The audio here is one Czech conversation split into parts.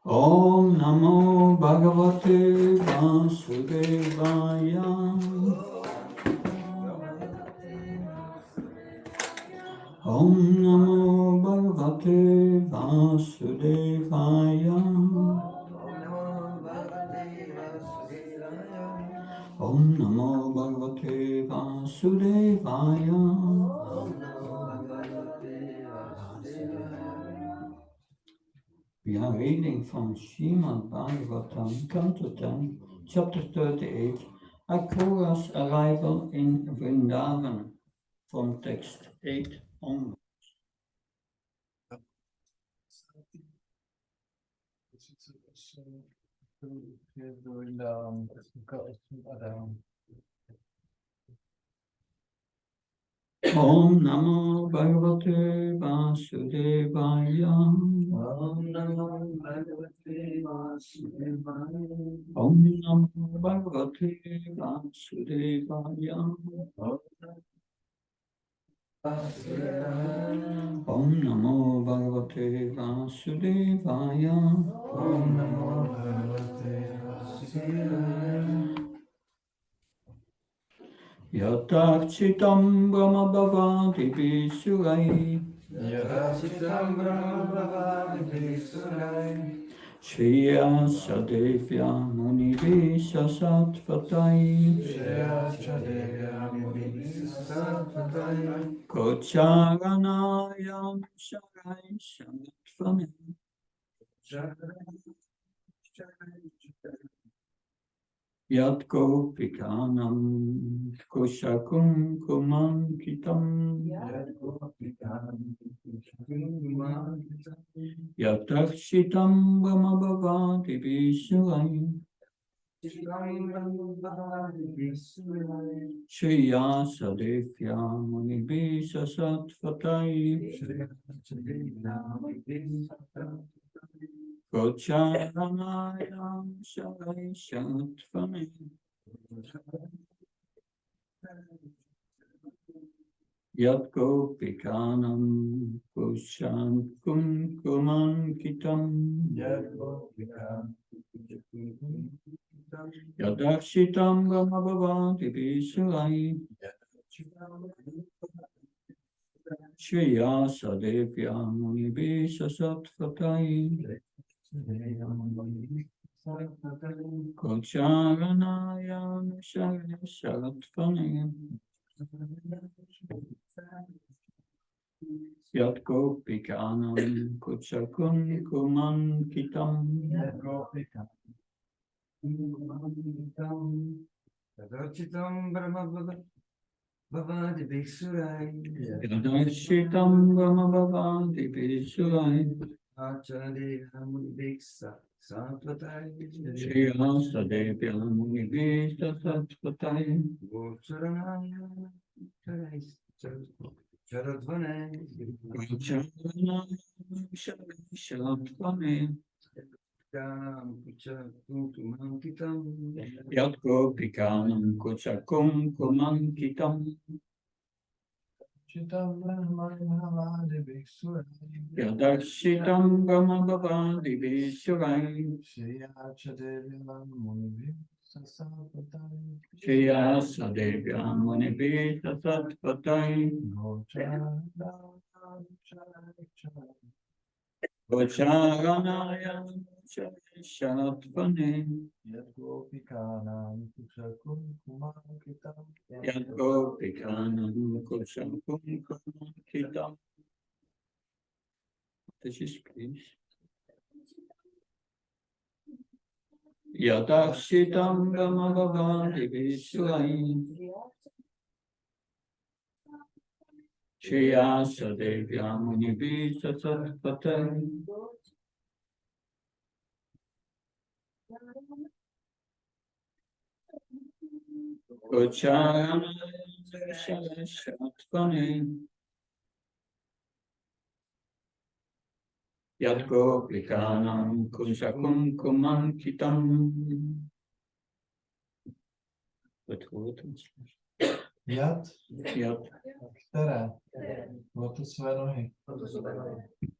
Om Namo Bhagavate Vasudevaya. Om Namo Bhagavate Vasudevaya. Om Namo Bhagavate Vasudevaya. We are reading from Srimad Bhagavatam, Canto 10, Chapter 38, Akura's arrival in Vrindavan, from text 8 on. Om Namo Bhagavate Vasudevaya. Om Namo Bhagavate Vasudevaya. Om Namo Bhagavate Vasudevaya. Om Namo Bhagavate Vasudevaya. Om Namo Bhagavate Vasudevaya. Yatarchitam Brahma Bhavati Visurai. Yatarchitam Brahma Bhavati Visurai. Shriya Sadevya Munivisa Sattvatai. Shriya Sadevya Munivisa Sattvatai. Kocharanayam Sharai Sattvatai. Yat Gopikanam Kushakum Kumankitam. Yatakshitam Brahma Bhavati Visurai. Shriya Sadevya Munivisa Sattvatai. Kocharanayam Sharai Sattvatai. Yat Gopikanam Kushan Kumkumankitam. Yadakshitam Brahma Bhavati Visurai. Shriya Sadevya Munivisa Sattvatai. Kocharanayam Sharai Sattvatai. Yat Gopikanam Kuchakun Kumankitam. Yadachitam Brahma Bhavati Visurai. Yadachitam Brahma Bhavati Visurai. Acharya Munivisa Sattvatai. Shriya Sadevya Munivisa Sattvatai. Gocharanaya Charadvane. Kocharanayam Sharai Sattvatai. Yat Gopikanam Kuchakum Kumankitam. Yadakshitam Brahma Bhavati Visurai. Shriya Sadevya Munivisa Sattvatai. Kocharanayam Sharai Sattvatai. Yat Gopikanam Kuchakum Kumankitam. This is please. Yadakshitam Brahma Bhavati Visurai. Shriya Sadevya Munivisa Sattvatai. Kocharanayam Sharai Sattvatai. Yat Gopikanam Kuchakum Kumankitam. Jad, Yat. které lotosové nohy.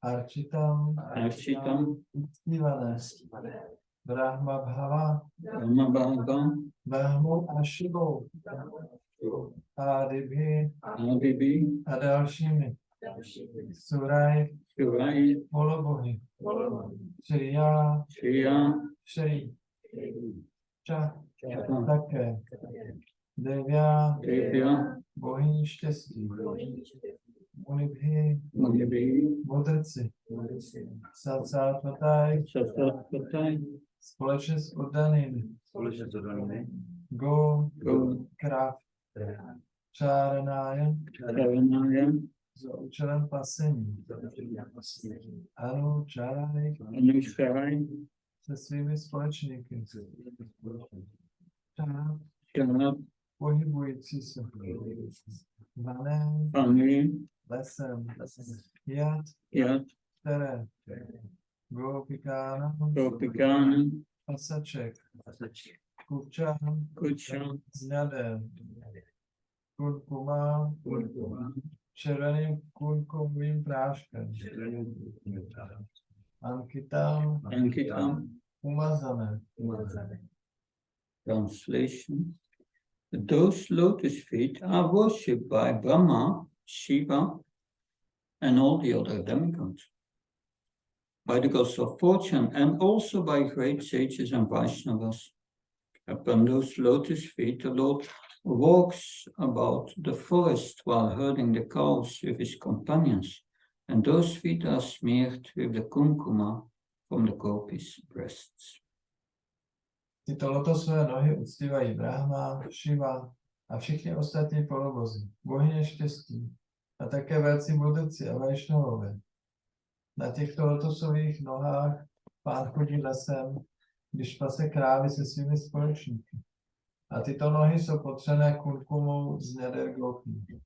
Arčitam, Architam. uctívané. Brahma Bhava, Brahma Bhava. Brahmou a Šivou. Adibhi Adibi. a dalšími. Suraj, Shirai. polobohy. Šriya, Shriya. Šri, Ča, Chaka. také. Devya, Devya. bohyní štěstí. Munibhi, Munibi. mudrci. Satsatvataj, Sasapatai. společně s oddanými. Společně s oddanými. Go, Go. krav. Čáranája, Charanaya. za účelem pasení. Anu, čaraj, Anusharai. se svými společníky. Čá, Charat. pohybující se. Vané, Ani. lesem. Jad, Yat. které. Gopikána, Tropikana. pasaček. Kupča, Kucha. zňadel. Kurkuma, červeným kurkumovým práškem. Ankitam, Ankitam. umazané. Translation. Those lotus feet are worshipped by Brahma, Shiva, and all the other demigods, by the gods of fortune, and also by great sages and Vaishnavas. Upon those lotus feet, the Lord walks about the forest while herding the cows with his companions, and those feet are smeared with the kumkuma from the gopis' breasts. Tyto lotosové nohy uctívají Brahma, Shiva a všichni ostatní polobozy, bohyně štěstí a také velcí mudrci a vajšnavové. Na těchto lotosových nohách pán chodí lesem, když pase krávy se svými společníky. A tyto nohy jsou potřené kurkumou z jader gopí.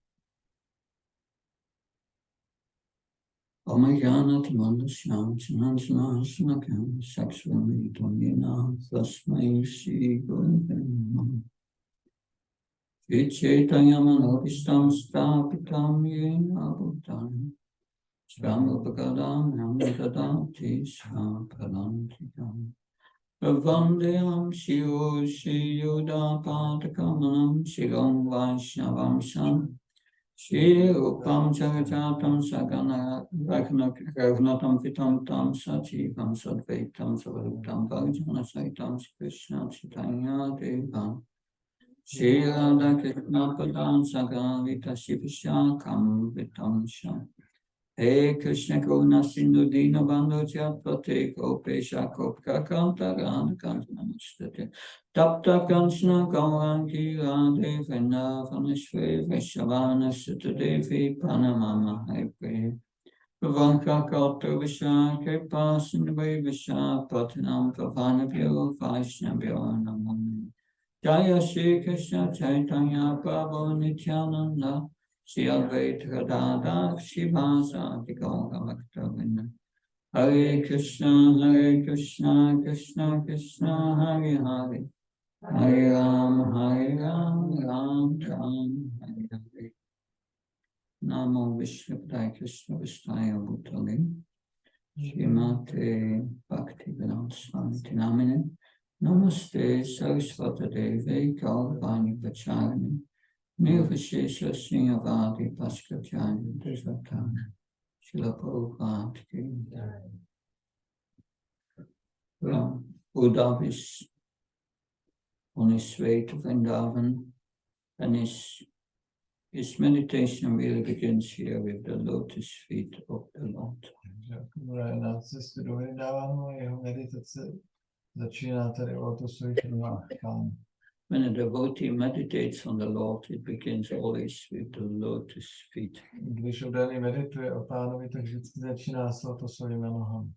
Amayanat Mandasyam Chanansana Snakam Saksvami Tomina Tasmai Shri Guruvem Vichetayamanobhistam Stapitam Yena Bhutan Svamupagadam Yamdadati Sapadantikam Vandeyam Shivo Shri Yuda Patakamanam Shivam Vaishnavam Sam Shri Upam Jagajatam Sagana Raghunatam Vitam Tam Sachivam Sadvaitam Savarutam Bhajana Saitam Krishna Chaitanya Devam Shri Radha Krishna Padam Sagarita Shivishakam Vitam Sham Hey Krishna Karuna Sindhu Dina Bandhu Jatpate Gopesha Kopka Kanta Radha Kanta Namastate Tapta Kansana Gaurangi Radhe Vrindavaneshwe Veshavana Sutadevi Panamama Haipe Vanka Kalpa Visha Kripa Sindhu Visha Patinam Pavanabhyo Vaishnavyo Namo Jaya Shri Krishna Chaitanya Prabhu Nityananda Shri Advaita Gadadhar Shivasati Gaura Bhaktavinda Hare Krishna Krishna Krishna Hare Hare Hare Ram Ram Ram Hare Hare Namo Vishnupadaya Krishna Vishvaya Bhutale Srimate Bhaktivedanta Swami Namine Namaste Saraswata Devi Gauravani Pacharani Nirvashesha Srinyavadi Paskatyani Devata Srila Prabhupada Ki Uddhav on his way to Vrindavan, and his meditation really begins here with the lotus feet of the Lord. Na cestu do Vrindavanu a jeho meditace začíná tady o lotosových nohách Pána. When a devotee meditates on the Lord, it begins always with the lotus feet. Když oddaný medituje o Pánovi, tak vždycky začíná s lotosovými nohami.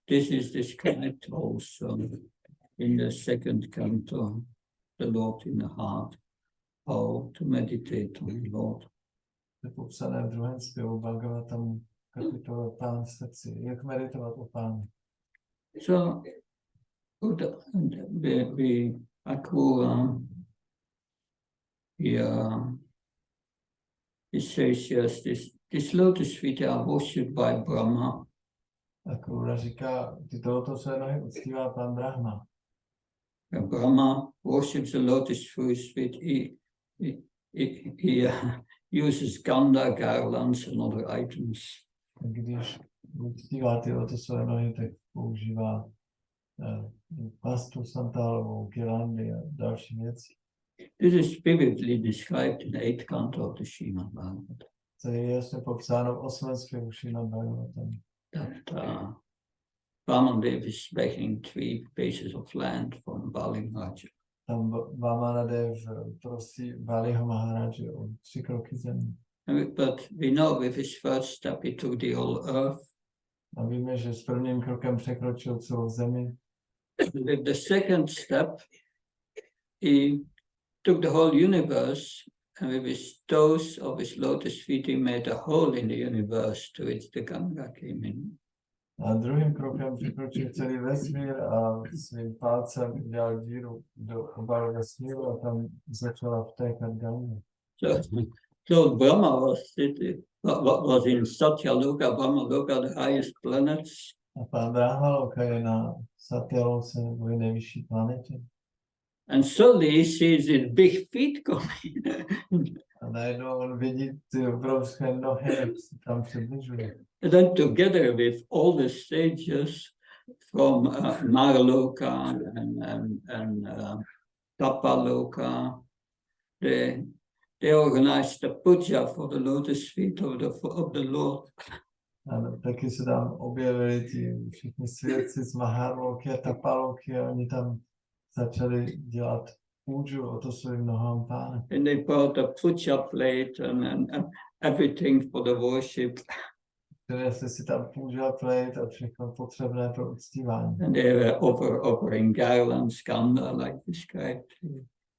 This is described also in the second canto, The Lord in the Heart, how to meditate on the Lord. Je popsané v druhém zpěvu Bhagavatamu, kapitola Pán v srdci. Jak meditovat o Pánu? So, the Akrura, he he says, yes, this lotus feet are worshipped by Brahma. Akrura říká, tyto lotosové nohy uctívá pan Brahma. And Brahma worships the lotus feet. He uses ganda, garlands, and other items. Když uctívá ty lotosové nohy, tak používá pastu santálovou, girlandy a další věci. This is vividly described in the 8th canto of the Srimad Bhagavatam. To je jasně popsáno v 8. zpěvu Srimad Bhagavatam. That Vamandev is begging 3 pieces of land from Bali Maharaj. Tam Vamanadev prosí Baliho Maharaja o 3 kroky země. But we know with his first step he took the whole earth. A víme, že s prvním krokem překročil celou zemi. With the second step, he took the whole universe, and with his toes of his lotus feet, he made a hole in the universe to which the Ganga came in. A druhým krokem překročil celý vesmír a svým palcem udělal díru do obalu vesmíru a tam začala vtékat Ganga. So Brahma was in Satyaloka, Brahmaloka, the highest planets. A pán Brahmaloka je na Satyaloce, nebo nejvyšší planetě. And suddenly he sees his big feet coming. A najednou on vidí ty obrovské nohy, jak se tam přibližují. And then together with all the sages from Marloka and Tapaloka, they organized a puja for the lotus feet of the Lord. A taky se tam objevili ti všichni svědci z Maharloky a Tapaloky a oni tam začali dělat půjču o to svým nohám Pána. And they brought a puja plate and everything for the worship. Přinesli si tam půjča plate a všechno potřebné pro uctívání. And they were offering garlands, ganda, like described.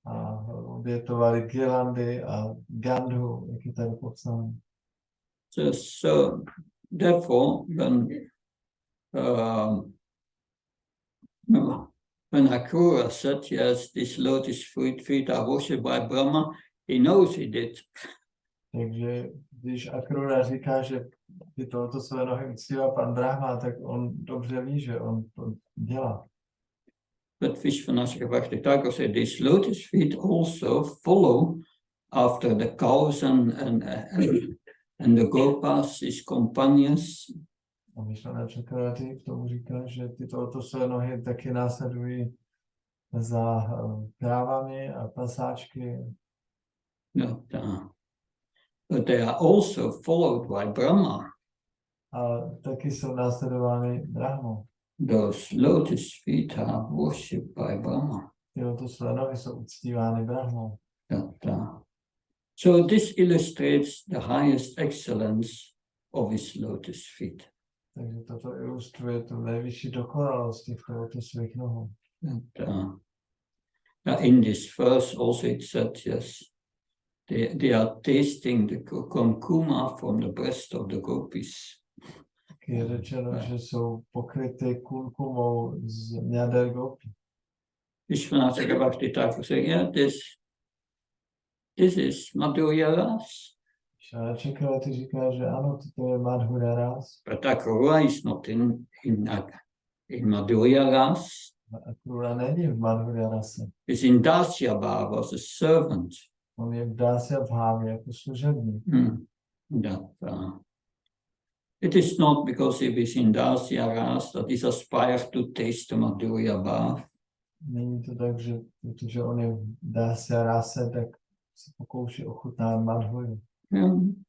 A obětovali girlandy a gandhu, jak je tady popsáno. So therefore, when Akrura said, yes, these lotus feet are worshipped by Brahma, he knows he did. Takže když Akrura říká, že tyto své nohy uctívá pan Brahma, tak on dobře ví, že on to dělá. But Vishvanatha Bhaktitaka said these lotus feet also follow after the cows and the gopas, his companions. A Vishwanath Chakravarti k tomu říká, že tyto své nohy taky následují za krávami a pasáčky. But they are also followed by Brahma. A taky jsou následovány Brahmou. Those lotus feet are worshipped by Brahma. Tyto své nohy jsou uctívány Brahmou. So this illustrates the highest excellence of his lotus feet. Takže toto ilustruje tu nejvyšší dokonalost těchto lotusových nohou. In this verse also it said, yes, they are tasting the kumkuma from the breast of the gopis. Je řečeno, že jsou pokryty kumkumou z jader gopi. Vishwanath Bhaktitaka said, yeah, this is Madhurya Ras. Vishwanath Chakravarti říká, že ano, toto je Madhurya Ras. But Akrura is not in Madhurya Ras. Akrura není v Madhurya Rase. Is in Dasya Bhava as a servant. On je v Dasya Bhavě jako služebník. It is not because he is in Dasya Ras that he aspires to taste the Madhurya Bhava. Není to tak, že protože on je v Dasya Rase, tak se pokouší ochutnat Madhuryu.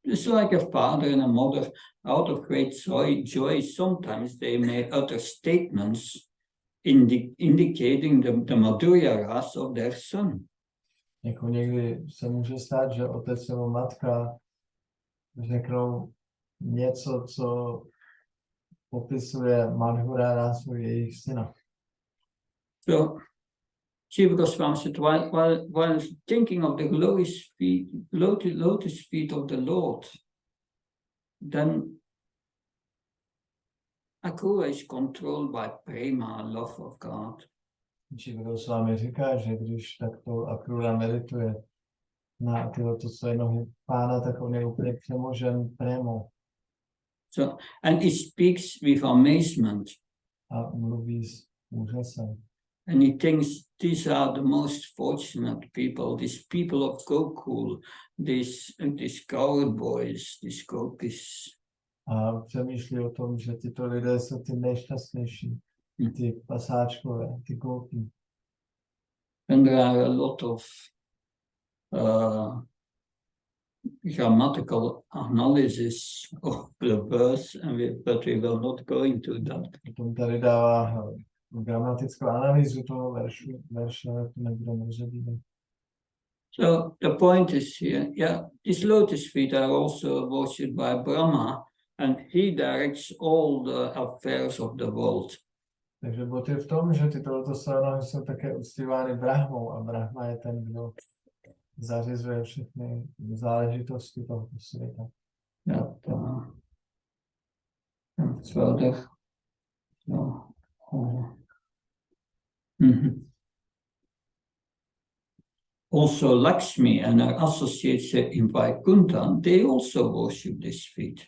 It's like a father and a mother, out of great joy, sometimes they may utter statements indicating the Madhurya Ras of their son. Jako někdy se může stát, že otec nebo matka řeknou něco, co popisuje Madhurya Rasu jejich syna. So, Jiva Goswami said, while thinking of the lotus feet of the Lord, then Akrura is controlled by prema, love of God. Jiva Goswami říká, že když takto Akrura medituje na ty lotosové nohy pána, tak on je úplně přemožen prémou So, and he speaks with amazement. a mluví s úžasem. And he thinks these are the most fortunate people, these people of Gokul, these coward boys, these gopis. A přemýšlí o tom, že tyto lidé jsou ty nejšťastnější, ty pasáčkové, ty koupí. And there are a lot of grammatical analysis of the verse, but we will not go into that. Potom tady dává gramatickou analýzu toho verše, ale to nebudeme rozebírat. So the point is here, yeah, these lotus feet are also worshipped by Brahma, and he directs all the affairs of the world. Takže bod je v tom, že tyto lotosové nohy jsou také uctívány Brahmou a Brahma je ten, kdo zařizuje všechny záležitosti tohoto světa. That, further. So, Also Lakshmi and her associates in Vaikuntha, they also worship this feet.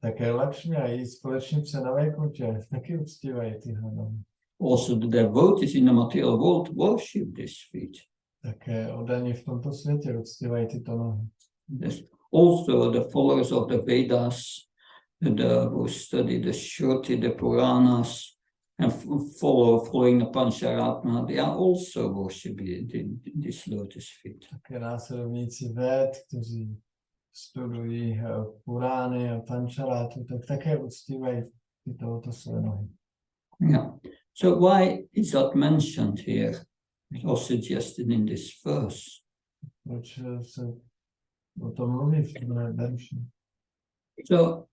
Také Lakshmi a její společnice na Vajkuntě taky uctívají tyhle nohy. Also the devotees in the material world worship this feet. Také oddaní v tomto světě uctívají tyto nohy. Yes. Also the followers of the Vedas, who study the Shruti, the Puranas, and following the Pancharatma, they are also worshiping this lotus feet. Také následovníci Véd, kteří studují Purány a Pancharátu, tak také uctívají tyto lotosové nohy. Yeah. So why is that mentioned here or suggested in this verse? Proč se o tom mluví v tomhle verši? So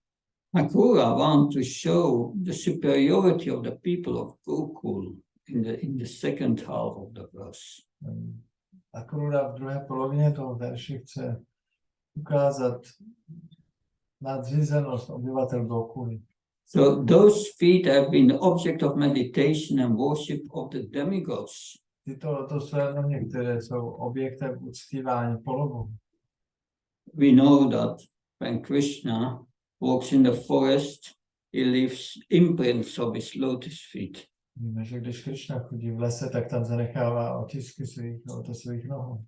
Akrura want to show the superiority of the people of Gokul in the second half of the verse. Akrura v druhé polovině toho verše chce ukázat nadřízenost obyvatel Gokuly. So those feet have been the object of meditation and worship of the demigods. Tyto lotosové nohy, které jsou objektem uctívání polobohů. We know that when Krishna walks in the forest, he leaves imprints of his lotus feet. Víme, že když Krishna chodí v lese, tak tam zanechává otisky svých lotosových nohou.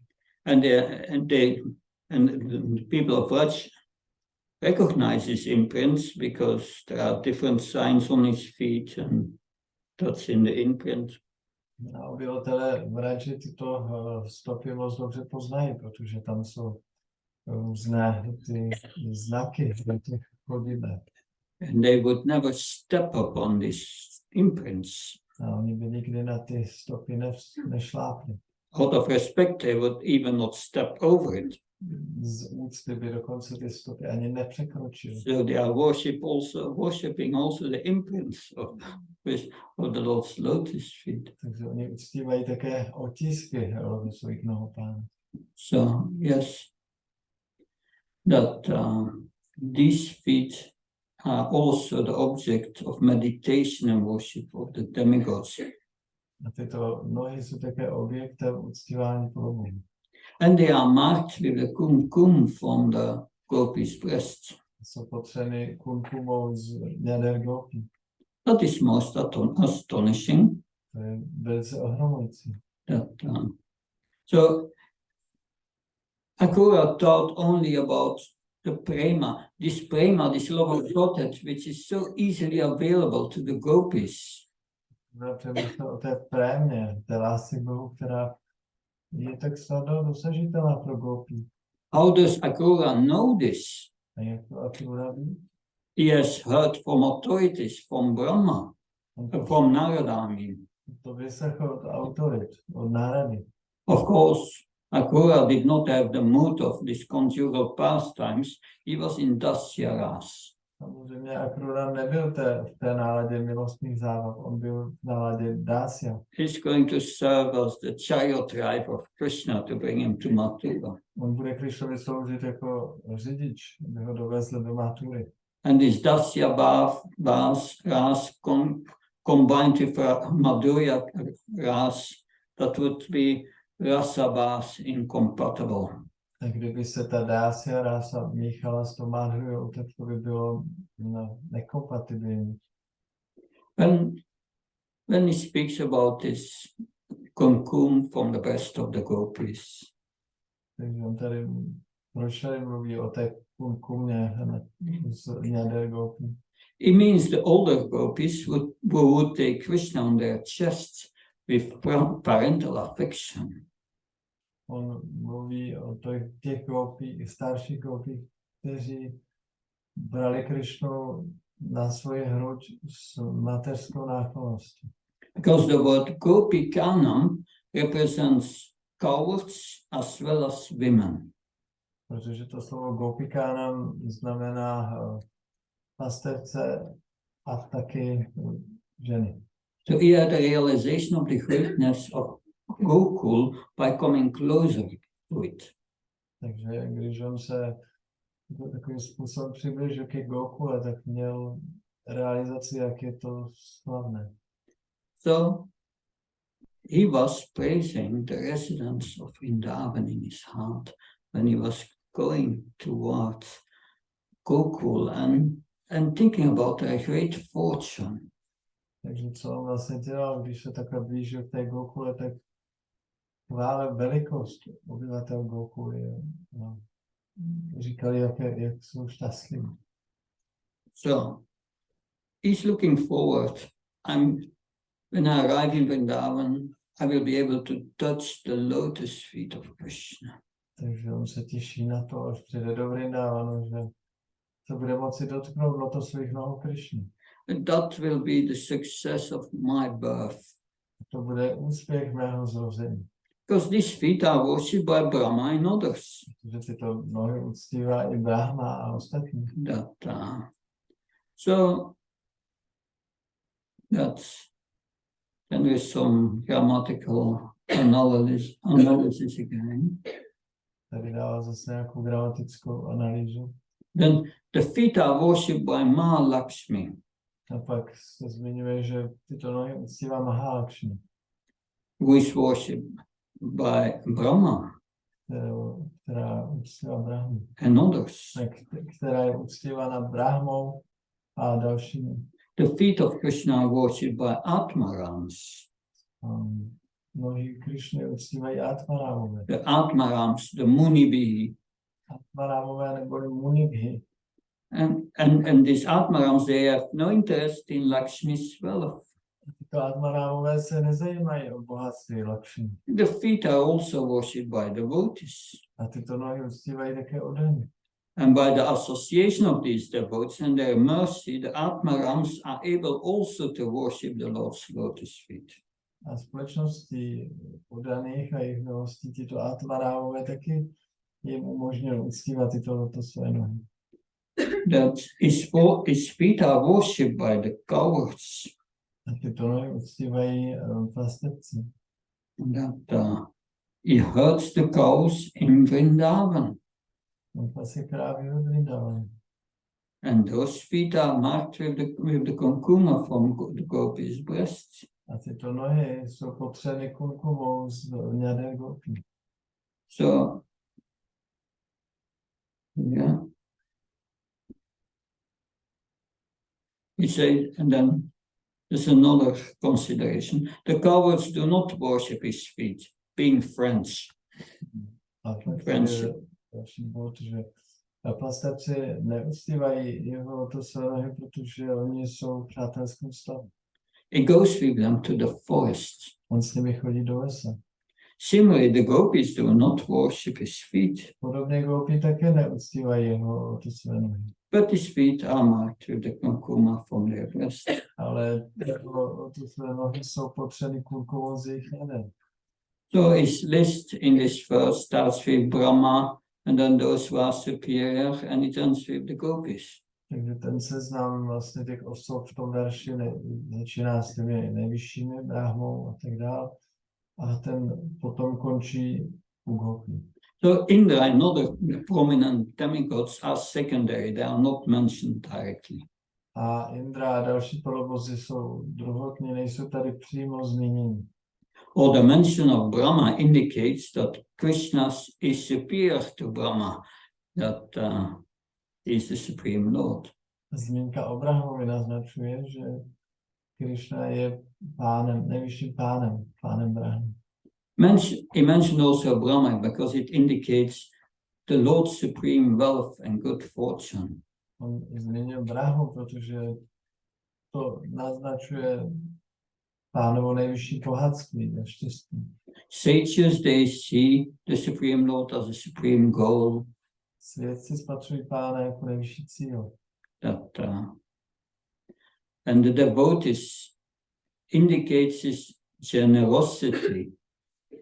And the people of Vraj recognize his imprints because there are different signs on his feet, and that's in the imprint. A obyvatelé Vraji tyto stopy moc dobře poznají, protože tam jsou různé ty znaky do těch chodidel. And they would never step upon these imprints. A oni by nikdy na ty stopy nešlápli. Out of respect, they would even not step over it. Z úcty by dokonce ty stopy ani nepřekročili. So they are worshipping also the imprints of the Lord's lotus feet. Takže oni uctívají také otisky svých nohou Pána. So yes, that these feet are also the object of meditation and worship of the demigods. A tyto nohy jsou také objektem uctívání polobohů. And they are marked with the kumkum from the gopi's breast. Jsou potřeny kumkumou z jader gopi. That is most astonishing. To je velice ohromující. So Akrura taught only about the prema, this love of Godhead, which is so easily available to the gopis. Přemýšlel o té prémě, té lásky Bohu, která je tak snadno dosažitelná pro gopi. How does Akrura know this? A jak to Akrura ví? He has heard from authorities, from Brahma, from Narada, I mean. To vyslechl od autorit, od Narady. Of course, Akrura did not have the mood of these conjugal pastimes. He was in Dasya Ras. Samozřejmě Akrura nebyl v té náladě milostných zábav, on byl v náladě Dasya. He's going to serve as the chariot driver of Krishna to bring him to Mathura. On bude Krišnovi sloužit jako řidič, aby ho dovezl do Mathury. And this Dasya Ras combined with Madhurya Ras, that would be Rasa Bas incompatible. Tak kdyby se ta Dásia a Rása míchala s tou Madhurou, tak to by bylo nekompatibilní. When he speaks about this kumkum from the breast of the gopis, Takže on tady, proč tady mluví o té kumkumě z jader gopí? it means the older gopis who would take Krishna on their chests with parental affection. On mluví o těch gopí, starších gopí, kteří brali Krišnu na svoji hruď s mateřskou náklonností. Because the word gopikanam represents cowards as well as women. Protože to slovo gopikánam znamená pastevce a taky ženy. So he had a realization of the greatness of Gokul by coming closer to it. Takže když on se takovým způsobem přiblížil ke Gokule, tak měl realizaci, jak je to slavné. So he was praising the residents of Vrindavan in his heart when he was going towards Gokul and thinking about their great fortune. Takže co on vlastně dělal, když se takhle blížil k té Gokule, tak chválil velikost obyvatel Gokuly. No. Říkali, jak jsou šťastliví. So he's looking forward. When I arrive in Vrindavan, I will be able to touch the lotus feet of Krishna. Takže on se těší na to, až přijde do Vrindavanu, že se bude moci dotknout lotosových nohou Krišny. And that will be the success of my birth. To bude úspěch mého zrození. Because these feet are worshipped by Brahma and others. Protože tyto nohy uctívá i Brahma a ostatní. So then there is some grammatical analysis again. Tady dává zase nějakou gramatickou analýzu. Then the feet are worshipped by Mahalakshmi. A pak se zmiňuje, že tyto nohy uctívá Mahalakshmi, who is worshipped by Brahma která uctívá Brahmu, and others. která je uctívána Brahmou a dalšími. The feet of Krishna are worshipped by Atmarams. Nohy Krišny uctívají Atmarámové. The Atmarams, the Munibhi. Atmarámové neboli Munibhi. And these Atmarams, they have no interest in Lakshmi's wealth. Tyto Atmarámové se nezajímají o bohatství Lakshmi. The feet are also worshipped by devotees. A tyto nohy uctívají také oddaní. And by the association of these devotees and their mercy, the Atmarams are able also to worship the Lord's lotus feet. A společností oddaných a jejich milostí tyto Atmarámové taky jim umožnilo uctívat tyto lotosové nohy. That his feet are worshipped by the cowards. A tyto nohy uctívají pastevci. That he herds the cows in Vrindavan. On pasí krávy ve Vrindavanu. And those feet are marked with the kumkuma from the gopis' breasts. A tyto nohy jsou potřeny kumkumou z jader gopí. So, yeah. He said, and then there's another consideration. The cowards do not worship his feet, being friends. A tak Friendship. další bod, že pastevci neuctívají jeho lotosové nohy, protože oni jsou v přátelském stavu. He goes with them to the forest. On s nimi chodí do lesa. Similarly, the gopis do not worship his feet, Podobně gopí také neuctívají jeho lotosové nohy. but his feet are marked with the kumkuma from their breasts. Ale lotosové nohy jsou potřeny kumkumou z jejich jader. So his list in this verse starts with Brahma, and then those who are superior, and it ends with the gopis. Takže ten seznam vlastně těch osob v tom verši začíná s těmi nejvyššími Brahmou a tak dále. A ten potom končí u gopí. So Indra and other prominent demigods are secondary, they are not mentioned directly. A Indra a další polobozy jsou druhotní, nejsou tady přímo zmíněni. Or the mention of Brahma indicates that Krishna is superior to Brahma, that is the Supreme Lord. Zmínka o Brahmovi naznačuje, že Krishna je pánem, nejvyšším pánem Brahmy. He mentioned also Brahma because it indicates the Lord's supreme wealth and good fortune. On zmínil Brahmu, protože to naznačuje pánovo nejvyšší bohatství a štěstí. Sages, they see the Supreme Lord as a supreme goal. Svědci spatřují pána jako nejvyšší cíl. And the devotees indicates his generosity.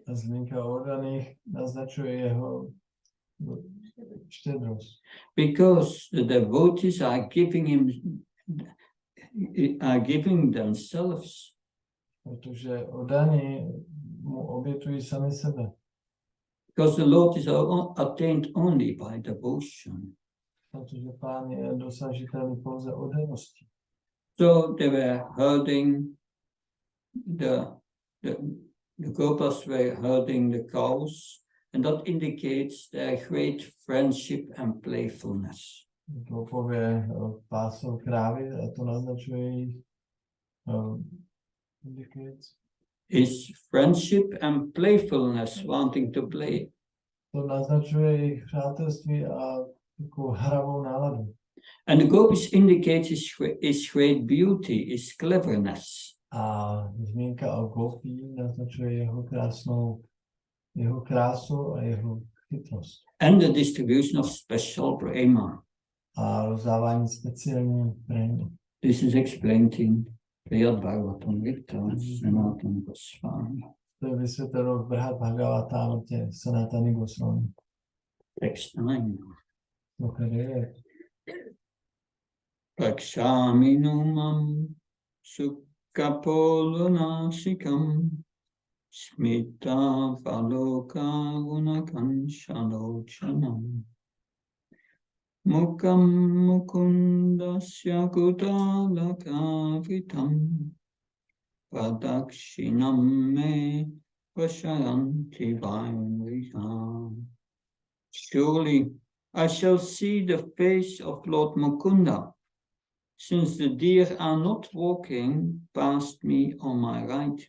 A zmínka o oddaných naznačuje jeho štědrost. Because the devotees are giving themselves. Protože oddaní mu obětují sami sebe. Because the Lord is attained only by devotion. Protože pán je dosažitelný pouze oddaností. So they were herding the gopas were herding the cows, and that indicates their great friendship and playfulness. Gopové pásou krávy a to naznačuje jejich Is friendship and playfulness, wanting to play. To naznačuje jejich přátelství a takovou hravou náladu. And the gopis indicates his great beauty, his cleverness. A zmínka o gopí naznačuje jeho krásu a jeho chytrost. And the distribution of special prema. A rozdávání speciální prémie. This is explained in Srimad Bhagavatam Gita, Sanatana Goswami. To je vysvětleno v Bhagavatámatě Sanatana Goswami. Text 9. Okay. Prakshaminumam sukkapolunashikam smita valoka gunakanshalocanam mukam mukundasya kudalakavitam padakshinam me pashayanti vaimriham. Surely I shall see the face of Lord Mukunda, since the deer are not walking past me on my right.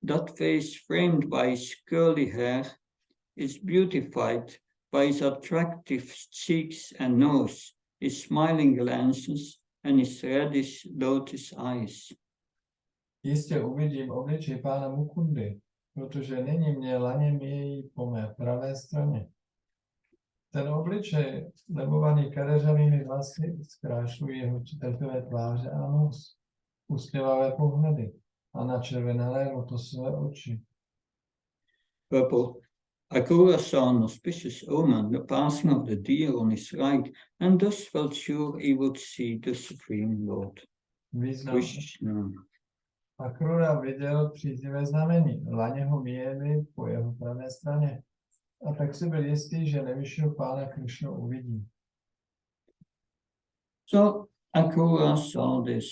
That face, framed by his curly hair, is beautified by his attractive cheeks and nose, his smiling glances, and his reddish lotus eyes. Jistě uvidím obličej pána Mukundy, protože nyní mě laně míjejí po mé pravé straně. Ten obličej, lebovaný kadeřavými vlasy, zkrášlují jeho čitelpivé tváře a nos, usměvavé pohledy a načervenalé lotosové oči. Purple. Akura saw an auspicious omen, the passing of the deer on his right, and thus felt sure he would see the Supreme Lord. Krishna. Akrura viděl příznivé znamení, laně ho míjeli po jeho pravé straně. A tak si byl jistý, že nejvyššího pána Krishnu uvidí. So Akura saw this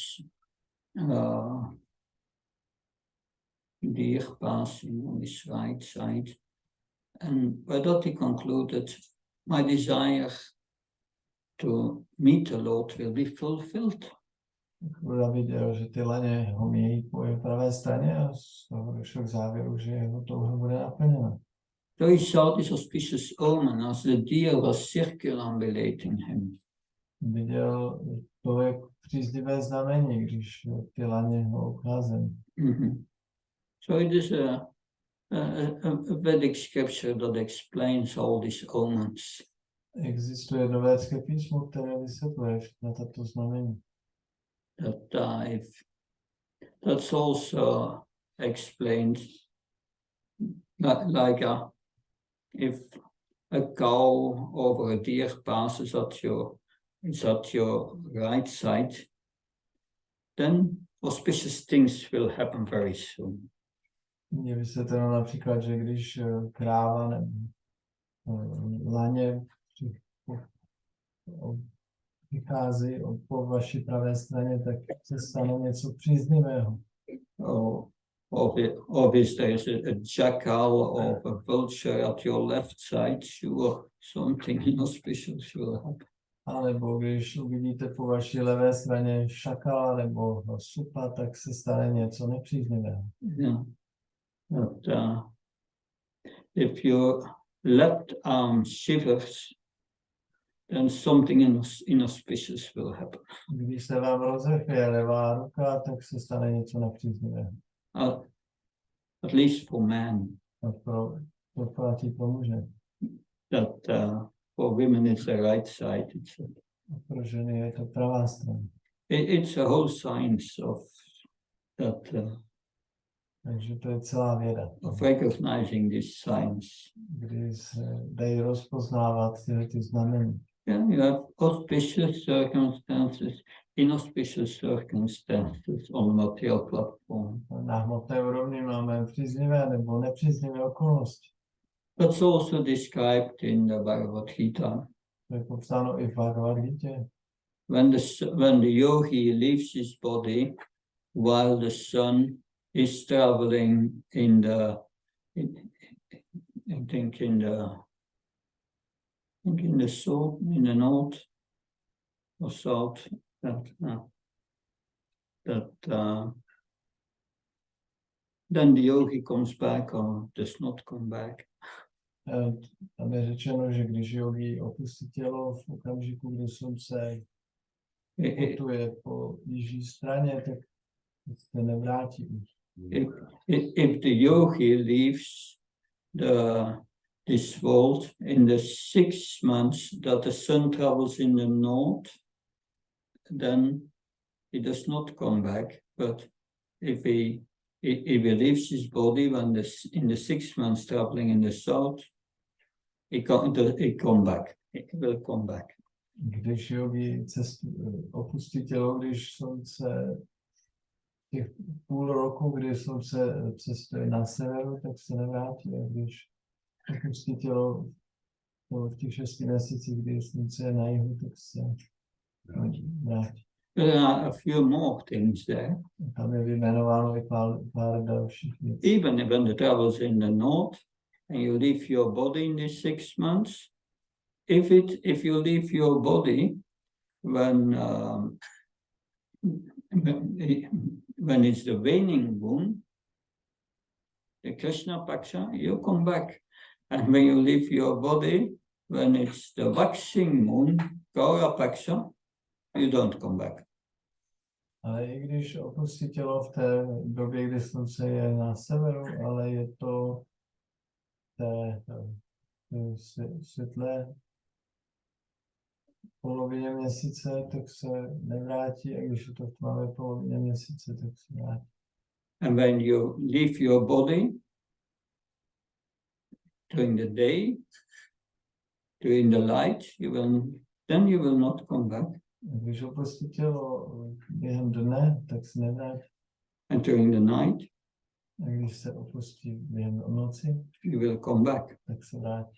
deer passing on his right side, and by that he concluded, my desire to meet the Lord will be fulfilled. Akrura viděl, že ty laně ho míjí po jeho pravé straně a z toho došel k závěru, že jeho touha bude naplněna. So he saw this auspicious omen as the deer was circumambulating him. Viděl to jako příznivé znamení, když ty laně ho obcházely. Mm-hmm. So it is a Vedic scripture that explains all these omens. Existuje jedno védské písmo, které vysvětluje na tato znamení. That's also explained like if a cow over a deer passes at your right side, then auspicious things will happen very soon. Je vysvětleno například, že když kráva nebo laně vychází po vaší pravé straně, tak se stane něco příznivého. or if there is a jackal or a vulture at your left side, sure, something inauspicious will happen. A nebo když uvidíte po vaší levé straně šakala nebo supa, tak se stane něco nepříznivého. Yeah. But if your left arm shivers, then something inauspicious will happen. Když se vám rozechvěje levá ruka, tak se stane něco nepříznivého. At least for men. To platí pro muže. That for women it's the right side. Pro ženy je to pravá strana. It's a whole science of that. Takže to je celá věda. Of recognizing this science. Kdy se dají rozpoznávat ty znamení. Yeah, you have auspicious circumstances, inauspicious circumstances on the material platform. Na hmotné úrovni máme příznivé nebo nepříznivé okolnosti. That's also described in the Bhagavad Gita. To je popsáno i v Bhagavad Gita. When the yogi leaves his body while the sun is traveling in the salt, in the north or south, then the yogi comes back or does not come back. Tam je řečeno, že když yogi opustí tělo v okamžiku, kdy slunce putuje po jižní straně, tak se nevrátí už. If the yogi leaves this world in the 6 months that the sun travels in the north, then he does not come back. But if he leaves his body in the 6 months traveling in the south, he will come back. Když yogi opustí tělo, když slunce těch půl roku, kdy slunce cestuje na severu, tak se nevrátí. A když opustí tělo v těch 6 měsících, kdy slunce je na jihu, tak se vrátí. There are a few more things there. Tam je vyjmenováno i pár dalších věcí. Even when the travels in the north and you leave your body in the 6 months, if you leave your body when it's the waning moon, the Krishna Paksha, you come back. And when you leave your body when it's the waxing moon, Gaura Paksha, you don't come back. Ale i když opustí tělo v té době, kdy slunce je na severu, ale je to té světlé polovině měsíce, tak se nevrátí, a když je to v tmavé polovině měsíce, tak se vrátí. And when you leave your body during the day, during the light, then you will not come back. Když opustí tělo během dne, tak se nevrátí. And during the night, A když se opustí během noci, you will come back. tak se vrátí.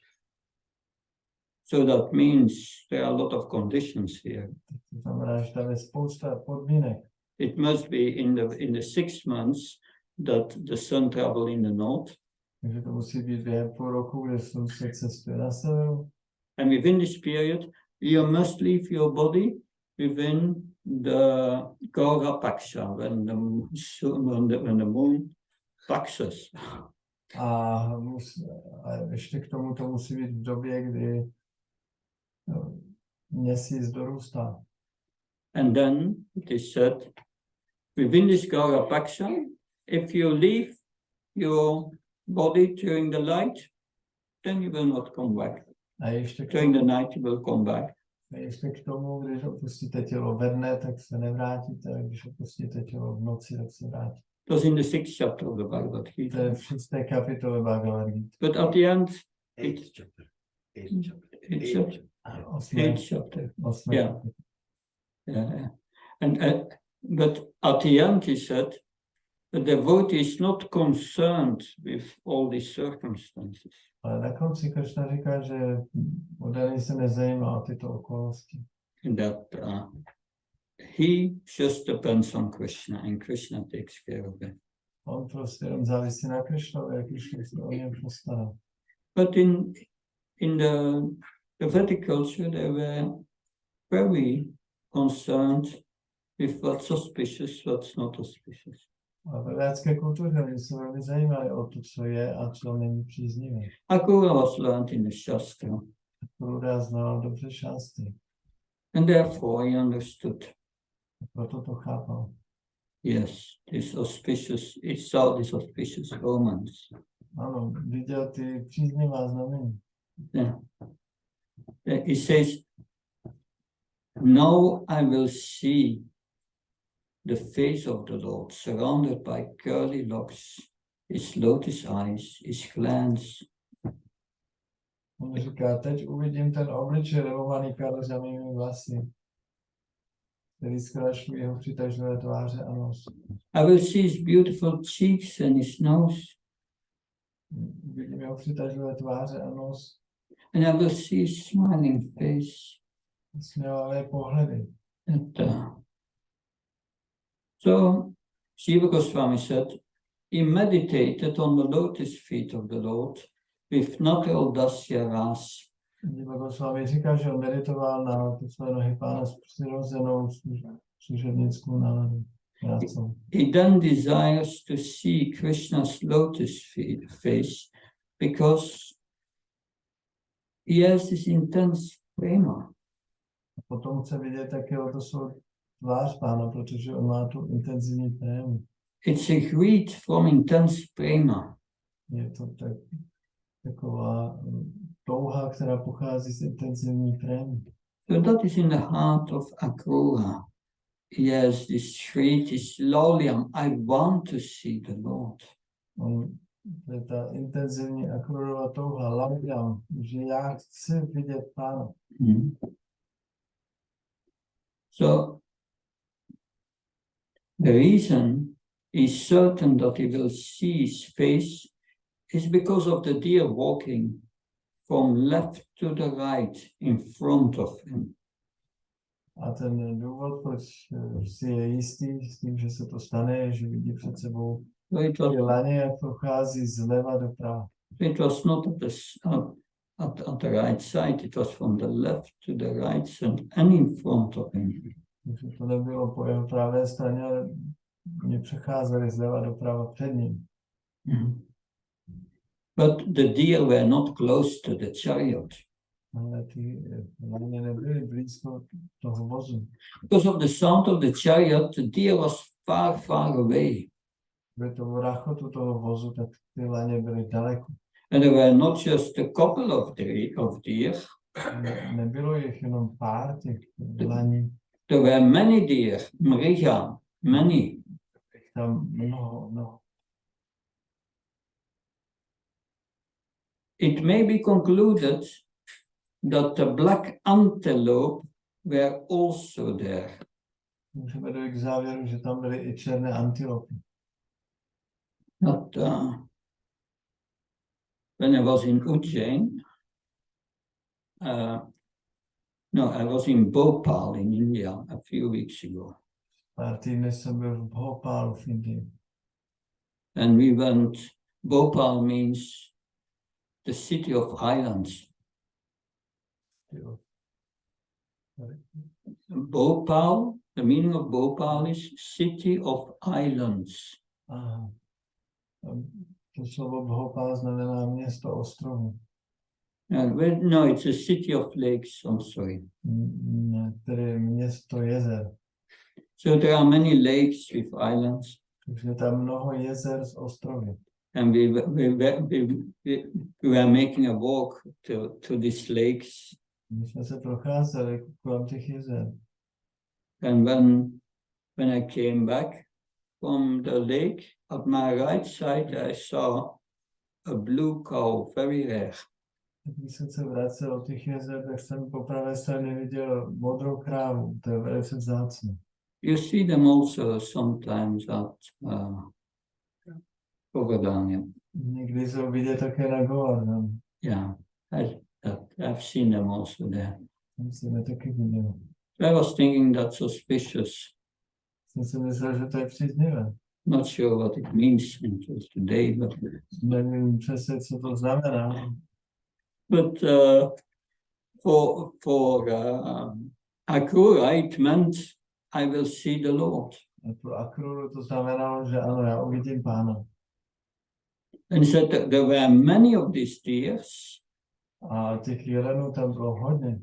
So that means there are a lot of conditions here. To znamená, že tam je spousta podmínek. It must be in the 6 months that the sun travel in the north. Takže to musí být během půl roku, kdy slunce cestuje na severu. And within this period, you must leave your body within the Gaura Paksha, when the moon paxes. A ještě k tomu to musí být v době, kdy měsíc dorůstá. And then it is said, within this Gaura Paksha, if you leave your body during the light, then you will not come back. A ještě During the night you will come back. k tomu, když opustíte tělo ve dne, tak se nevrátíte, a když opustíte tělo v noci, tak se vrátíte. It was in the 6th chapter of the Bhagavad To je Gita. v 6. kapitole Bhagavad Gita. But at the end, Eighth chapter. eighth chapter. 8. Yeah. And but at the end he said, the devotee is not concerned with all these circumstances. Ale na konci Krishna říká, že oddaný se nezajímá o tyto okolnosti. That he just depends on Krishna and Krishna takes care of it. On prostě jenom závisí na Krišnovi, jak Krišna se o něm postará. But in the Vedic culture, they were very concerned with what's auspicious, what's not auspicious. A ve védské kultuře oni se velmi zajímali o to, co je a co není příznivé. Akrura was learned in the Shastra, Kruda znal dobře šástry, and therefore he understood. proto to chápal. Yes, this auspicious, he saw this auspicious omens. Ano, viděl ty příznivá znamení. Yeah. He says, now I will see the face of the Lord surrounded by curly locks, his lotus eyes, his glance. On říká, teď uvidím ten obličej levovaný karořavými vlasy, který zkrašují jeho přitažlivé tváře a nos. I will see his beautiful cheeks and his nose, Uvidím jeho přitažlivé tváře a nos, and I will see his smiling face. směvavé pohledy. So, Shiva Goswami said, he meditated on the lotus feet of the Lord with natural dasya ras. Jiva Goswami říká, že on meditoval na ty své nohy Pána s přirozenou služebnickou náladou. He then desires to see Krishna's lotus face because he has this intense prema. A potom chce vidět také o to svou tvář Pána, protože on má tu intenzivní prému. It's a greed from intense prema. Je to taková touha, která pochází z intenzivní prémy. So that is in the heart of Akrura. He has this greed, this lolium, I want to see the Lord. To je ta intenzivní Akrurova touha, laliam, že já chci vidět Pána. Mm. So the reason he's certain that he will see his face is because of the deer walking from left to the right in front of him. A ten důvod, proč si je jistý s tím, že se to stane, je, že vidí před sebou ty laně, jak prochází zleva doprava. It was not at the right side, it was from the left to the right side and in front of him. Takže to nebylo po jeho pravé straně, ale mě přecházeli zleva doprava před ním. Mm. But the deer were not close to the chariot. Ale ty laně nebyly blízko toho vozu. Because of the sound of the chariot, the deer was far, far away. By to rachotu toho vozu, tak ty laně byly daleko. And there were not just a couple of deer. Nebylo jich jenom pár těch laní. There were many deer, mriga, many. Tam mnoho. It may be concluded that the black antelope were also there. Můžeme dojít k závěru, že tam byly i černé antilopy. But when I was in Ujjain, I was in Bhopal in India a few weeks ago. Pár týdny jsem byl v Bhopalu v Indii. And we went, Bhopal means the city of islands. Bhopal, the meaning of Bhopal is city of islands. Aha. To slovo Bhopal znamená město ostrovů. No, it's a city of lakes, I'm sorry. Tedy město jezer. So there are many lakes with islands. Takže tam mnoho jezer z ostrovy. And we were making a walk to these lakes. My jsme se procházeli kolem těch jezer. And when I came back from the lake, at my right side I saw a blue cow, very rare. Když jsem se vracel od těch jezer, tak jsem po pravé straně viděl modrou krávu, to je velice vzácné. You see them also sometimes at Govardhana. Někdy jsou vidět také na Govardhanu. Yeah, I've seen them also there. Tam jsem je taky viděl. I was thinking that's suspicious. Jsem si myslel, že to je příznivé. Not sure what it means until today, Nevím přesně, co to znamená. but for Akura it meant I will see the Lord. A pro Akruru to znamenalo, že ano, já uvidím Pána. And he said that there were many of these deers, A těch jelenů tam bylo hodně.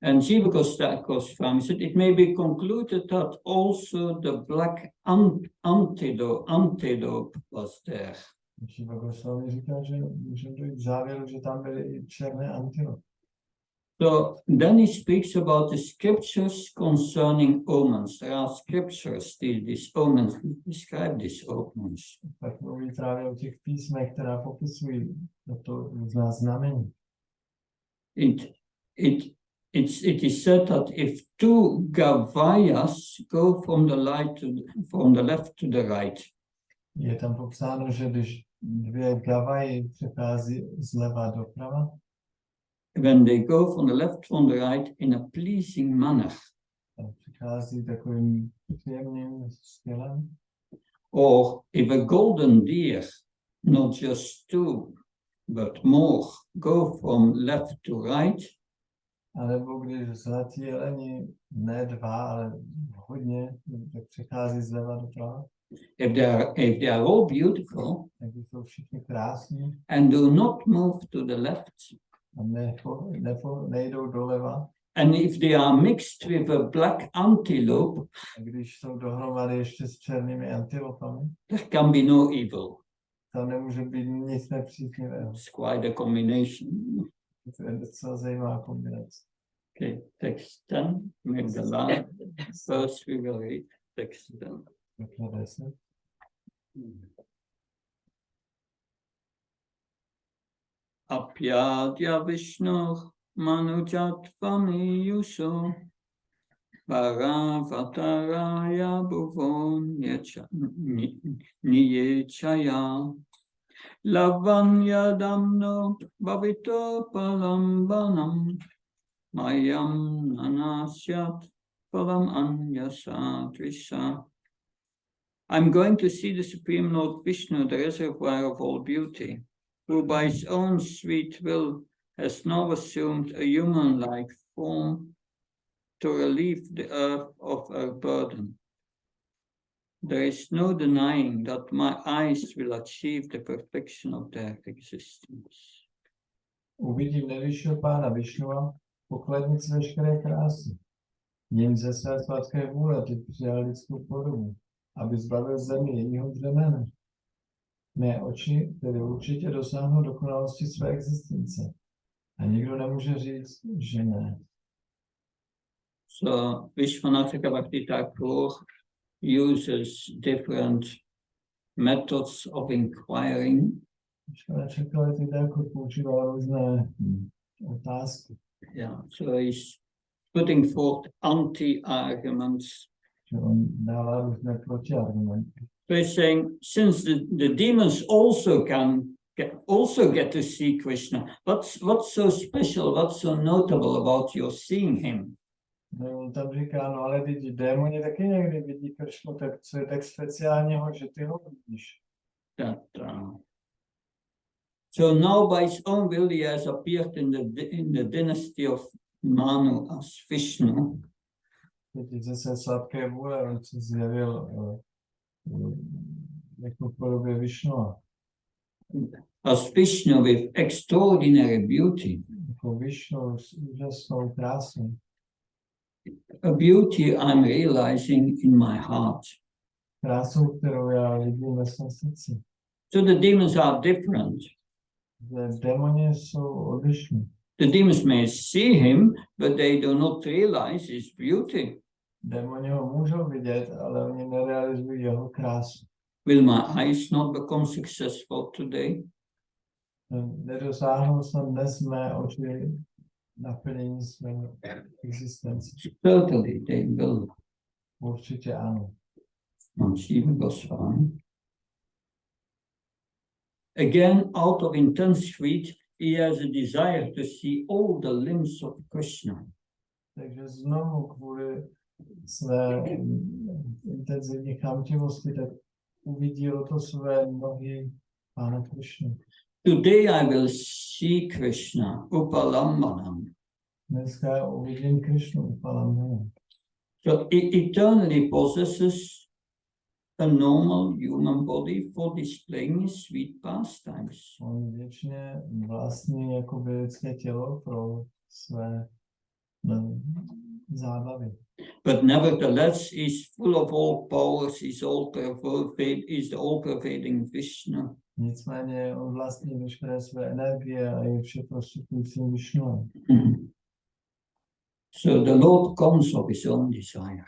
and Jivakostakos said it may be concluded that also the black antelope was there. Šiva Goswami říká, že můžeme dojít k závěru, že tam byly i černé antilopy. So then he speaks about the scriptures concerning omens. There are scriptures, these omens, describe these omens. Tak mluví právě o těch písmech, která popisují to různá znamení. It is said that if two gavayas go from the left to the right, Je tam popsáno, že když dvě gavaji přechází zleva doprava, when they go from the left from the right in a pleasing manner, přichází takovým příjemným stylem, or if a golden deer, not just two, but more, go from left to right, anebo když zlatí jeleni, ne dva, ale hodně, tak přichází zleva doprava, if they are all beautiful tak jsou všichni krásní and do not move to the left, a nejdou doleva. and if they are mixed with a black antelope, A když jsou dohromady ještě s černými antilopami, there can be no evil. tam nemůže být nic nepříznivého. It's quite a combination. To je docela zajímavá kombinace. Okay, text 10, maybe the last verse we will read, text 10. Takhle 10. Apyadya Vishnu Manujatvam Yuso Varavataraya Bhuvon Niyechaya Lavanya Damno Bhavito Palambanam Mayam Nanasyat Palam Anyasa Trisha. I'm going to see the Supreme Lord Vishnu, the reservoir of all beauty, who by his own sweet will has now assumed a human-like form to relieve the earth of her burden. There is no denying that my eyes will achieve the perfection of their existence. Uvidím nejvyššího pána Višnua, pokladnici veškeré krásy. Ním ze své sladké vůle ty přijal lidskou podobu, aby zbavil zemi jejího břemene. Mé oči tedy určitě dosáhnou dokonalosti své existence. A nikdo nemůže říct, že ne. So Vishwanatha Bhakti Thakur uses different methods of inquiring. Čekali jako používal různé otázky. Yeah, so he's putting forth anti-arguments. Že on dává různé protiargumenty. So he's saying, since the demons also get to see Krishna, what's so special, what's so notable about your seeing him? No, on tam říká, no ale vidí, démoni taky někdy vidí Kršnu, tak co je tak speciálního, že ty ho vidíš? So now by his own will he has appeared in the dynasty of Manu as Vishnu. Teď zase sladké vůle, on se zjevil jako v podobě Višnua. As Vishnu with extraordinary beauty. Jako Višnu s úžasnou krásou. A beauty I'm realizing in my heart. Krásou, kterou já vidím ve svém srdci. So the demons are different. Démoni jsou odlišní. The demons may see him, but they do not realize his beauty. Démoni ho můžou vidět, ale oni nerealizují jeho krásu. Will my eyes not become successful today? Nedosáhnou snad dnes mé oči naplnění své existence. Certainly they will. Určitě ano. Shiva Goswami. Again, out of intense greed, he has a desire to see all the limbs of Krishna. Takže znovu kvůli své intenzivní chamtivosti, tak uvidí lotosové nohy Pána Krišny. Today I will see Krishna, Upalambanam. Dneska uvidím Krišnu Upalambana. So it eternally possesses a normal human body for displaying his sweet pastimes. On věčně vlastní jakoby lidské tělo pro své zábavy. But nevertheless, he's full of all powers, he's the all-pervading Vishnu. Nicméně on vlastní veškeré své energie a je všeprostupujícím Višnuem. So the Lord comes of his own desire.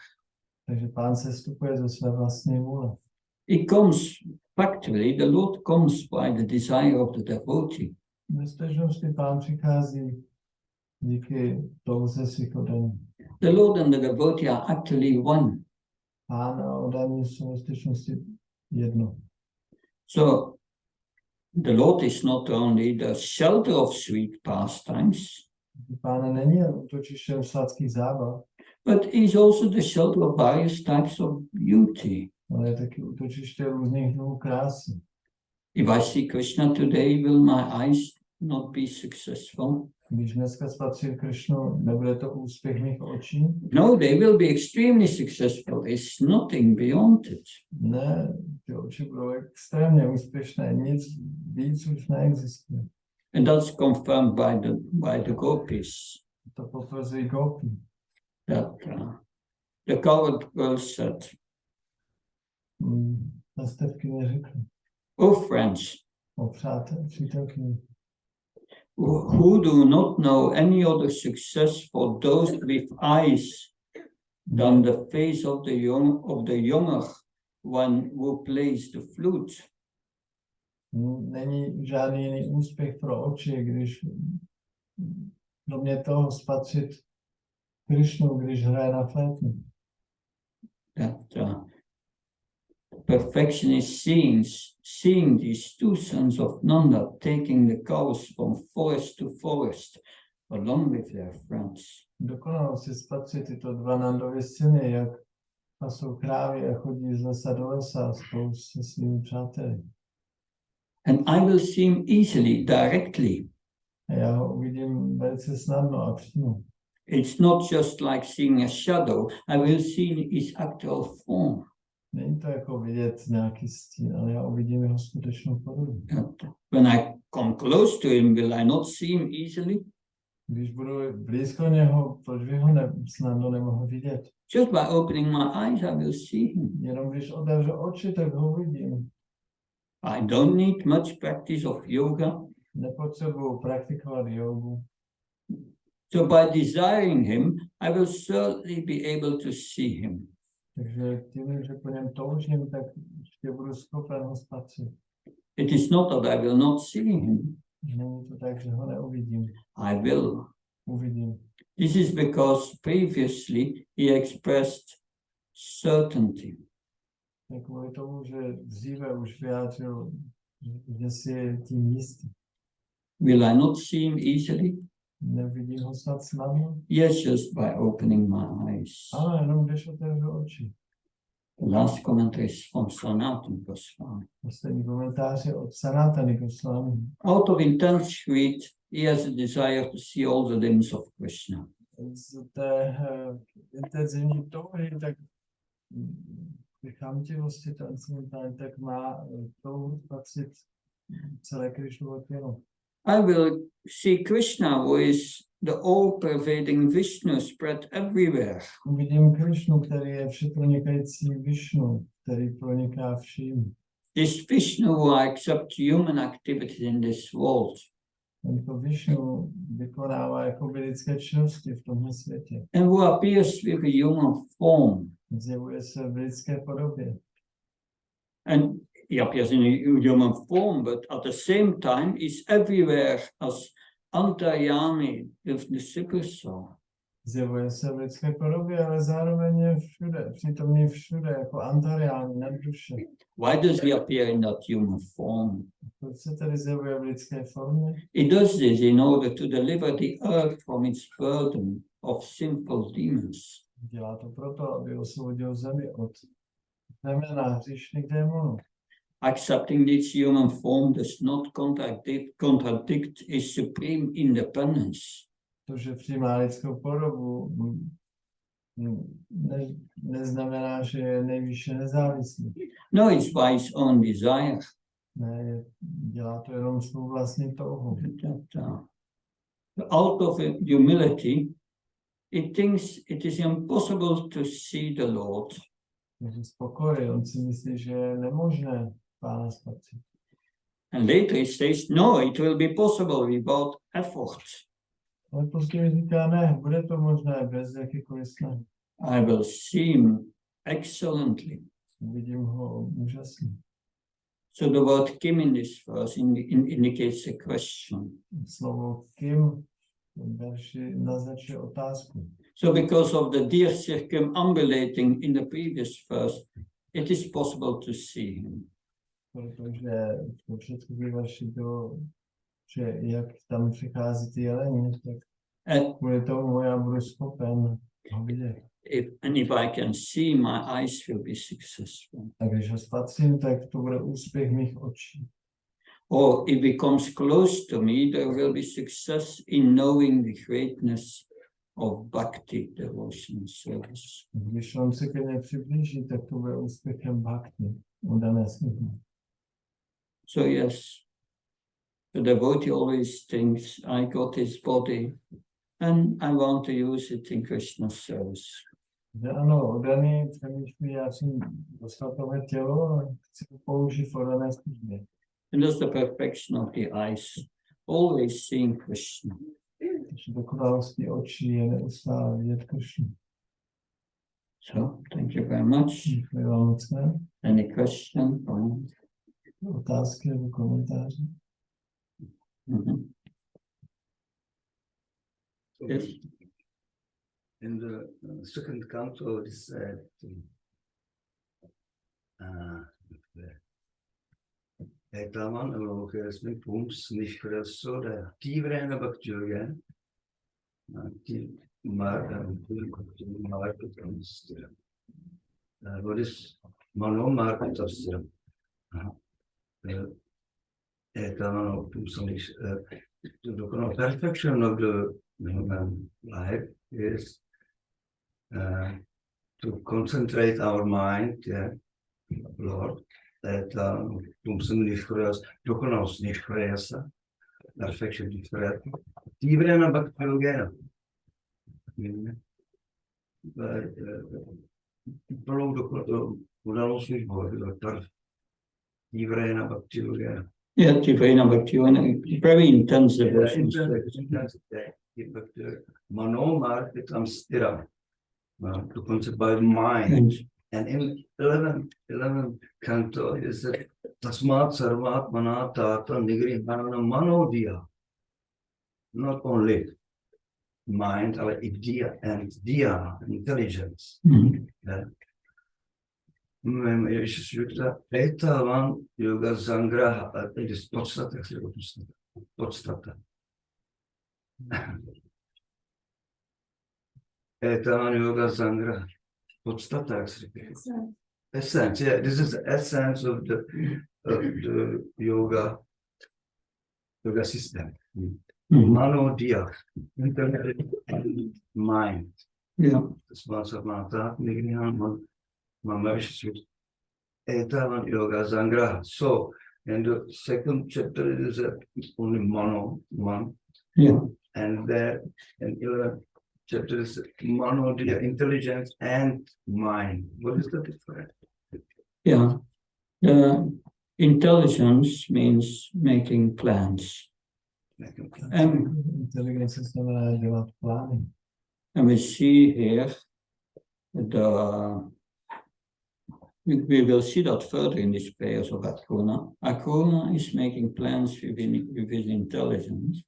Takže Pán se vstupuje ze své vlastní vůle. He comes, factually, the Lord comes by the desire of the devotee. V skutečnosti Pán přichází díky touze svých oddaných. The Lord and the devotee are actually one. Pán a oddaní jsou v skutečnosti jedno. So the Lord is not only the shelter of sweet pastimes, Pán není jen útočištěm sladkých zábav, but he's also the shelter of various types of beauty. ale je taky útočiště různých druhů krásy. If I see Krishna today, will my eyes not be successful? Když dneska spatřím Krišnu, nebude to úspěch mých očí? No, they will be extremely successful. There's nothing beyond it. Ne, ty oči budou extrémně úspěšné, nic víc už neexistuje. And that's confirmed by the gopis. To potvrzují gopi. That the coward girl said, Pastevkyně řekly, "Oh friends, o přítelkyně, who do not know any other success for those with eyes than the face of the younger one who plays the flute." Není žádný jiný úspěch pro oči, když kromě toho spatřit Krišnu, když hraje na flétnu. That perfection is seeing these two sons of Nanda taking the cows from forest to forest along with their friends. Dokonalost je spatřit tyto dva Nandovy syny, jak pasou krávy a chodí z lesa do lesa spolu se svými přáteli. And I will see him easily, directly. A já ho uvidím velice snadno a přímo. It's not just like seeing a shadow. I will see his actual form. Není to jako vidět nějaký stín, ale já uvidím jeho skutečnou podobu. When I come close to him, will I not see him easily? Když budu blízko něho, proč bych ho snadno nemohl vidět? Just by opening my eyes, I will see him. Jenom když otevřu oči, tak ho vidím. I don't need much practice of yoga. Nepotřebuji praktikovat jogu. So by desiring him, I will certainly be able to see him. Takže tím, že po něm toužím, tak ještě budu schopen ho spatřit. It is not that I will not see him. Není to tak, že ho neuvidím. I will. Uvidím. This is because previously he expressed certainty. Tak kvůli tomu, že dříve už vyjádřil, že si je tím jistý. Will I not see him easily? Nevidím ho snad snadno. Yes, just by opening my eyes. Ale jenom když otevřu oči. The last commentary is from Sanatana Goswami. Poslední komentář je od Sanatany Goswami. Out of intense greed, he has a desire to see all the limbs of Krishna. Z té intenzivní touhy, tak chamtivosti transcendentální, tak má touhu spatřit celé Krišnovo tělo. I will see Krishna, who is the all-pervading Vishnu spread everywhere. Uvidím Krišnu, který je všepronikající Višnu, který proniká vším. This Vishnu who accepts human activity in this world. Tento Višnu vykonává jakoby lidské činnosti v tomhle světě. And who appears with a human form. Zjevuje se v lidské podobě. And he appears in a human form, but at the same time is everywhere as Antaryami with the super soul. Zjevuje se v lidské podobě, ale zároveň je všude, přítomný všude, jako Antaryami, nadduše. Why does he appear in that human form? Proč se tedy zjevuje v lidské formě? He does this in order to deliver the earth from its burden of simple demons. Dělá to proto, aby osvobodil zemi od znamená hříšných démonů. Accepting this human form does not contradict his supreme independence. To, že přijímá lidskou podobu, neznamená, že je nejvýše nezávislý. No, it's by his own desire. Ne, dělá to jenom svou vlastní touhu. Out of humility, it thinks it is impossible to see the Lord. Takže z pokory, on si myslí, že je nemožné Pána spatřit. And later he says, no, it will be possible without effort. Ale později říká, ne, bude to možné bez jakýkoliv snahy. I will see him excellently. Vidím ho úžasně. So the word Kim in this verse indicates a question. Slovo Kim verši naznačuje otázku. So because of the deer circumambulating in the previous verse, it is possible to see him. Protože v předchozí verši bylo, že jak tam přichází ty jeleni, tak kvůli tomu já budu schopen ho vidět. And if I can see, my eyes will be successful. A když ho spatřím, tak to bude úspěch mých očí. Or if he comes close to me, there will be success in knowing the greatness of bhakti, devotion, service. Když on se ke mně přiblíží, tak to bude úspěchem bhakti, udané smyslu. So yes, the devotee always thinks, I got his body and I want to use it in Krishna's service. Že ano, udaný přemýšlí, já jsem dostal tohle tělo a chci ho použít v udané službě. And that's the perfection of the eyes, always seeing Krishna. Takže dokonalostí očí je neustále vidět Krishnu. So, thank you very much. Děkuji vám moc. Any question? Otázky nebo komentáře? Mm-hmm. Yes. In the second canto, it said, Etaman Elohesmi Pums Nishkraso, the Tivrena Bacteria, what is Mano Market of Serum? Etaman Pums Nish, the perfection of the human life is to concentrate our mind, Lord, that dokonalost nishkrayasa, perfection nishkrayasa, tivrena bhakti plnou dokonalost nishkrayasa, tivrena bhakti Yeah, Tivrena Bhakti, very intense devotion. Manomar becomes stira, to concept by mind. And in 11 canto is that Tasmat Sarvat Manatata Nigrihana Manodia. Not only mind, but idea and dia, intelligence. Etavan yoga zangraha, it is podstata. Etavan yoga zangraha. Podstata, essence. Yeah, this is the essence of the yoga system. Mano dia, mind. Yeah. Etavan yoga zangraha. So, in the second chapter is only mano, man. Yeah. And there in 11 chapter is mano, intelligence and mind. What is the difference? Yeah. The intelligence means making plans. Inteligence znamená dělat plány. And we see here we will see that further in these prayers of Akruna. Akruna is making plans with his intelligence.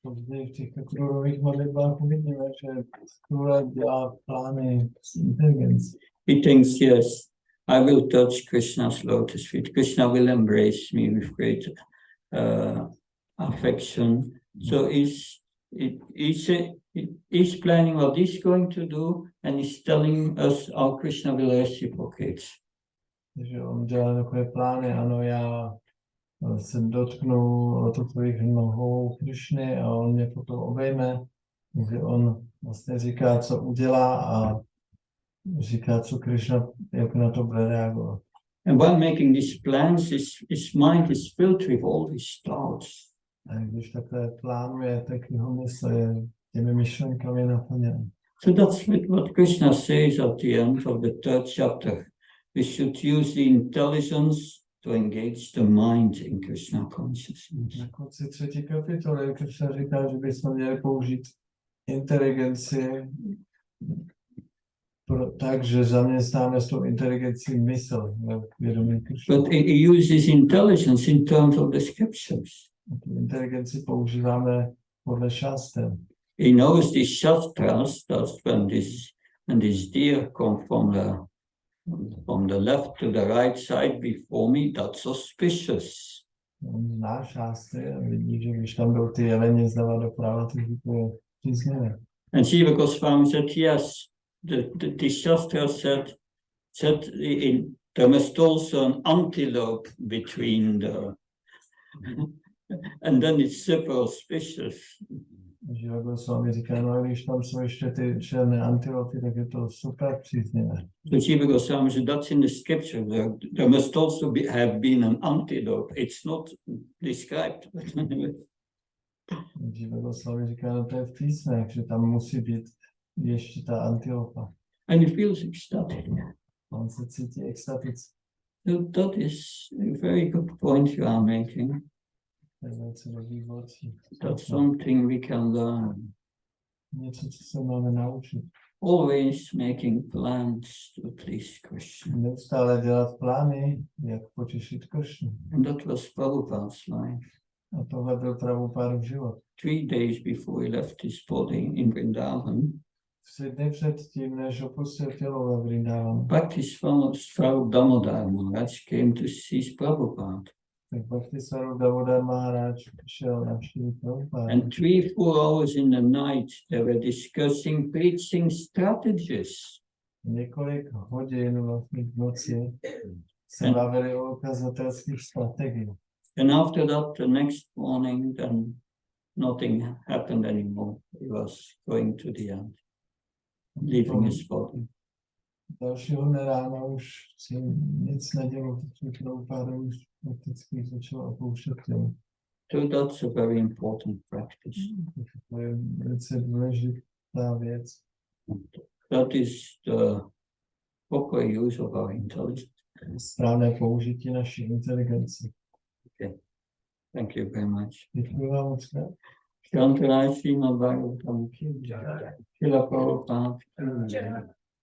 V těch kruhových modlitbách uvidíme, že Krura dělá plány s inteligencí. He thinks, yes, I will touch Krishna's lotus feet. Krishna will embrace me with great affection. So he's planning what he's going to do, and he's telling us how Krishna will reciprocate. Takže on dělá takové plány, ano, já se dotknu lotusových nohou Krišny a on mě potom obejme. Takže on vlastně říká, co udělá a říká, co Krišna, jak na to bude reagovat. And while making these plans, his mind is filled with all these thoughts. A když takhle plánuje, tak jeho mysl je těmi myšlenkami naplněna. So that's what Krishna says at the end of the third chapter. We should use the intelligence to engage the mind in Krishna consciousness. Na konci 3. kapitoly Krishna říká, že bychom měli použít inteligenci takže zaměstnáme s tou inteligencí mysl ve vědomí Krishna. But he uses intelligence in terms of the scriptures. Tu inteligenci používáme podle šaster. He knows these shastras, that when this deer come from the left to the right side before me, that's suspicious. On zná šastry a vidí, že když tam jdou ty jeleni zleva doprava, tak to je příznivé. And Shiva Goswami said, yes, the shastra said there must also an antelope between the, and then it's super auspicious. Shiva Goswami říká, no když tam jsou ještě ty černé antilopy, tak je to super příznivé. So Shiva Goswami said, that's in the scripture. There must also have been an antelope. It's not described. Shiva Goswami říká, no to je v písmech, že tam musí být ještě ta antilopa. And he feels ecstatic. On se cítí extaticky. So that is a very good point you are making. To je velice dobrý bod. That's something we can learn. Něco, co se máme naučit. Always making plans to please Krishna. Neustále dělat plány, jak potěšit Kršnu. And that was Prabhupada's life. A tohle byl Prabhupádův život. 3 days before he left his body in Vrindavan, 3 dny před tím, než opustil tělo ve Vrindávanu, Bhakti Swarup Damodar Maharaj came to see Prabhupada. tak Bhakti Swarup Damodar Maharaj přišel navštívit Prabhupádu. And 3-4 hours in the night, they were discussing preaching strategies. Několik hodin vlastně v noci se bavili o ukazatelských strategiích. And after that, the next morning, then nothing happened anymore. He was going to the end, leaving his body. Dalšího dne ráno už si nic nedělo, protože Prabhupáda už prakticky začal opouštět tělo. So that's a very important practice. To je velice důležitá věc. That is the proper use of our intelligence. Správné použití naší inteligence. Thank you very much. Děkuji vám moc krát. Shantaraj Srimad Bhagavatam ki jai. Srila Prabhupada ki jai.